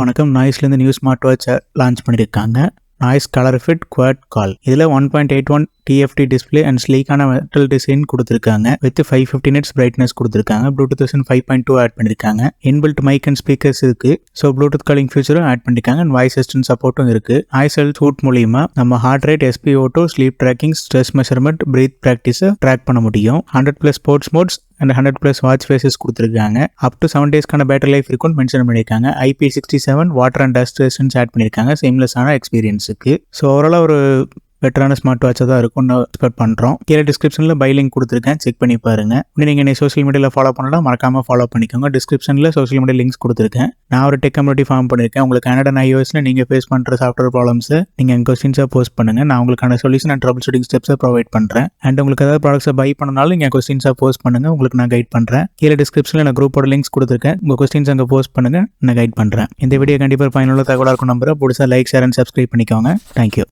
வணக்கம். நாய்ஸ்லேருந்து new smart வாட்சை லான்ச் பண்ணியிருக்காங்க. Noise Colorfit Quad Call. இதில் 1.81 TFT டிஸ்பிளே அண்ட் ஸ்லீக்கான மெட்டல் டிசைன் கொடுத்துருக்காங்க. வித் 550 nits பிரைட்னஸ் கொடுத்துருக்காங்க. ப்ளூடூத் வெர்ஷன் 5.2 ஆட் பண்ணியிருக்காங்க. இன்பில்ட் மைக் அண்ட் ஸ்பீக்கர்ஸ் இருக்கு. ஸோ ப்ளூடூத் காலிங் ஃபியூச்சரும் ஆட் பண்ணியிருக்காங்க. அண்ட் வாய்ஸ் அசிஸ்டன்ட் சப்போர்ட்டும் இருக்கு. ஐசெல் சூட் மூலியமா நம்ம heart rate, SpO2, sleep tracking, stress measurement, breath ப்ராக்டிஸை ட்ராக் பண்ண முடியும். 100+ sports modes and 100+ watch faces கொடுத்துருக்காங்க. அப் டு 7 daysக்கான பேட்டரி லைஃப் இருக்குன்னு மென்ஷன் பண்ணியிருக்காங்க. IP67 water and dust resistance add பண்ணியிருக்காங்க. செம்லெஸ்ஸான எக்ஸ்பீரியன்ஸுக்கு. ஸோ ஓவராலாக ஒரு பெட்டரான ஸ்மார்ட் வாட்சாக தான் இருக்கும்னு எக்ஸ்பெக்ட் பண்ணுறோம். கீழே டிஸ்கிரிப்ஷனில் பை லிங்க் கொடுத்துருக்கேன், செக் பண்ணி பாருங்க. இன்னும் நீங்கள் என்னை சோஷியல் மீடியாவில் ஃபாலோ பண்ணலாம், மறக்காமல் ஃபாலோ பண்ணிக்கோங்க. டிஸ்கிரிப்ஷனில் சோஷியல் மீடியா லிங்க்ஸ் கொடுத்துருக்கேன். நான் ஒரு டெக் கம்யூனிட்டி ஃபார்ம் பண்ணியிருக்கேன். உங்களுக்கு Android and iOSல நீங்கள் ஃபேஸ் பண்ணுற சாஃப்ட்வேர் ப்ராப்ளம்ஸை நீங்கள் எங்கள் கொஸ்டின்ஸாக போஸ்ட் பண்ணுங்கள். நான் உங்களுக்கான சொல்யூஷன் அண்ட் ட்ரபிள் ஷூட்டிங் ஸ்டெப்ஸை ப்ரொவைட் பண்ணுறேன். அண்ட் உங்களுக்கு ஏதாவது ப்ராடக்ட்ஸை பை பண்ணனாலும் நீங்கள் கொஸ்டின்ஸாக போஸ்ட் பண்ணுங்கள், உங்களுக்கு நான் கைட் பண்ணுறேன். கீழே டிஸ்கிரிப்ஷனில் நான் குரூப்போட லிங்க்ஸ் கொடுத்துருக்கேன். உங்கள் கொஸ்டின்ஸ் அங்கே போஸ்ட் பண்ணுங்கள், நான் கைட் பண்ணுறேன். இந்த வீடியோ கண்டிப்பாக பயனுள்ள தகவலாக இருக்கும் நம்புறேன். பிடிச்சா லைக், ஷேர் அண்ட் சப்ஸ்கிரைப் பண்ணிக்கோங்க. தேங்க்யூ.